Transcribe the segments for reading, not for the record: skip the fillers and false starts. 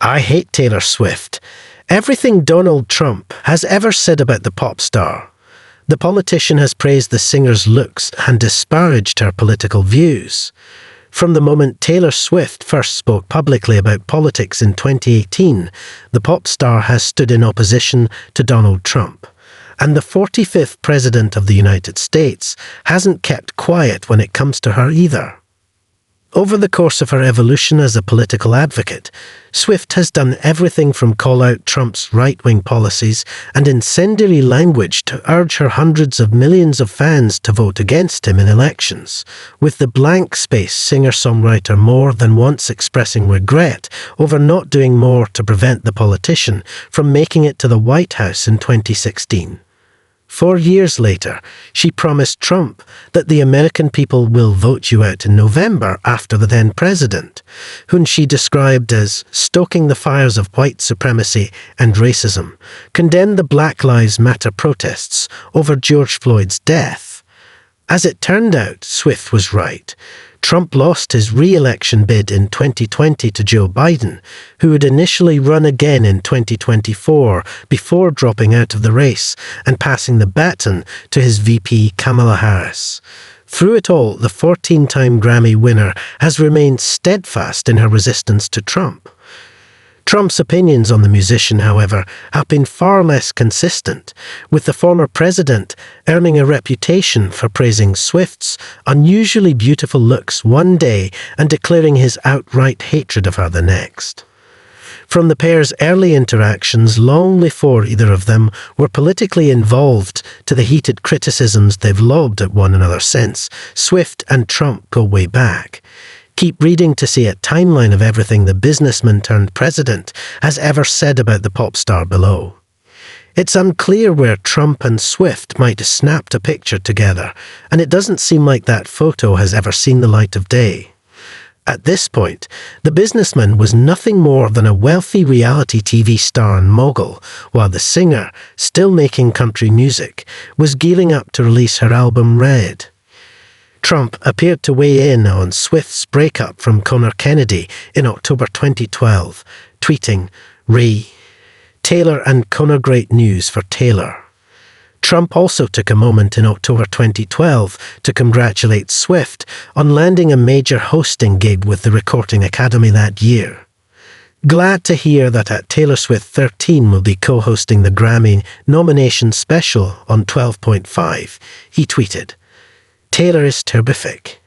I hate Taylor Swift. Everything Donald Trump has ever said about the pop star. The politician has praised the singer's looks and disparaged her political views. From the moment Taylor Swift first spoke publicly about politics in 2018, the pop star has stood in opposition to Donald Trump. And the 45th President of the United States hasn't kept quiet when it comes to her either. Over the course of her evolution as a political advocate, Swift has done everything from call out Trump's right-wing policies and incendiary language to urge her hundreds of millions of fans to vote against him in elections, with the blank space singer-songwriter more than once expressing regret over not doing more to prevent the politician from making it to the White House in 2016. 4 years later, she promised Trump that the American people will vote you out in November after the then president, whom she described as stoking the fires of white supremacy and racism, condemned the Black Lives Matter protests over George Floyd's death. As it turned out, Swift was right. Trump lost his re-election bid in 2020 to Joe Biden, who would initially run again in 2024 before dropping out of the race and passing the baton to his VP Kamala Harris. Through it all, the 14-time Grammy winner has remained steadfast in her resistance to Trump. Trump's opinions on the musician, however, have been far less consistent, with the former president earning a reputation for praising Swift's unusually beautiful looks one day and declaring his outright hatred of her the next. From the pair's early interactions long before either of them were politically involved to the heated criticisms they've lobbed at one another since, Swift and Trump go way back. Keep reading to see a timeline of everything the businessman turned president has ever said about the pop star below. It's unclear where Trump and Swift might have snapped a picture together, and it doesn't seem like that photo has ever seen the light of day. At this point, the businessman was nothing more than a wealthy reality TV star and mogul, while the singer, still making country music, was gearing up to release her album Red. Trump appeared to weigh in on Swift's breakup from Conor Kennedy in October 2012, tweeting, Taylor and Conor great news for Taylor. Trump also took a moment in October 2012 to congratulate Swift on landing a major hosting gig with the Recording Academy that year. Glad to hear that at Taylor Swift 13 will be co-hosting the Grammy nomination special on 12.5, he tweeted, Taylor is terrific.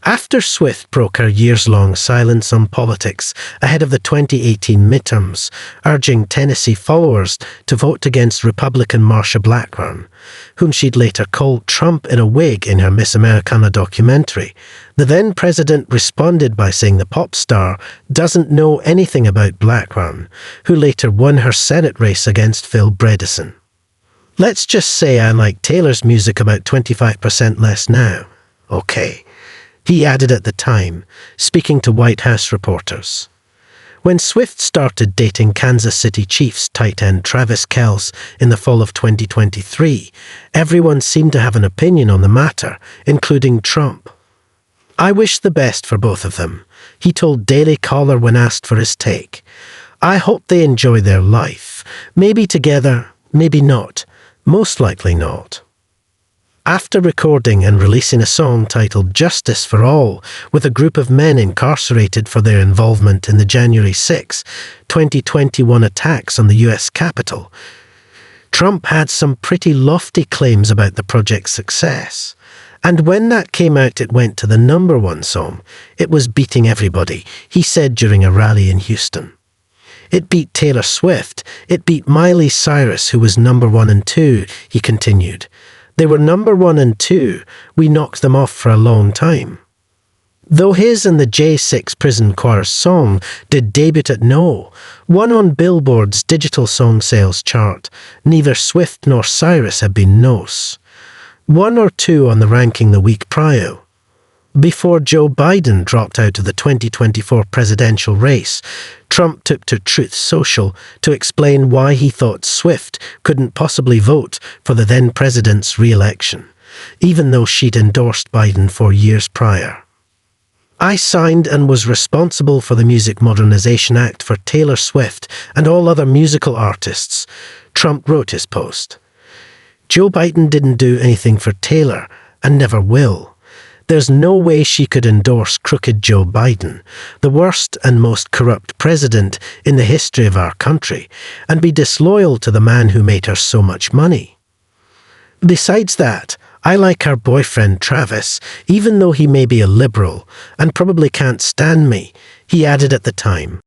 After Swift broke her years-long silence on politics ahead of the 2018 midterms, urging Tennessee followers to vote against Republican Marsha Blackburn, whom she'd later called Trump in a wig in her Miss Americana documentary, the then-president responded by saying the pop star doesn't know anything about Blackburn, who later won her Senate race against Phil Bredesen. Let's just say I like Taylor's music about 25% less now. Okay, he added at the time, speaking to White House reporters. When Swift started dating Kansas City Chiefs tight end Travis Kelce in the fall of 2023, everyone seemed to have an opinion on the matter, including Trump. I wish the best for both of them, he told Daily Caller when asked for his take. I hope they enjoy their life. Maybe together, maybe not. Most likely not. After recording and releasing a song titled Justice for All with a group of men incarcerated for their involvement in the January 6, 2021 attacks on the US Capitol, Trump had some pretty lofty claims about the project's success. And when that came out, it went to the #1 song. It was beating everybody, he said during a rally in Houston. It beat Taylor Swift, it beat Miley Cyrus, who was #1 and 2, he continued. They were #1 and 2, we knocked them off for a long time. Though his and the J6 Prison Choir's song did debut at #1 on Billboard's digital song sales chart, neither Swift nor Cyrus had been #1 or 2 on the ranking the week prior. Before Joe Biden dropped out of the 2024 presidential race, Trump took to Truth Social to explain why he thought Swift couldn't possibly vote for the then-president's re-election, even though she'd endorsed Biden 4 years prior. I signed and was responsible for the Music Modernization Act for Taylor Swift and all other musical artists, Trump wrote his post. Joe Biden didn't do anything for Taylor and never will. There's no way she could endorse crooked Joe Biden, the worst and most corrupt president in the history of our country, and be disloyal to the man who made her so much money. Besides that, I like her boyfriend Travis, even though he may be a liberal and probably can't stand me, he added at the time.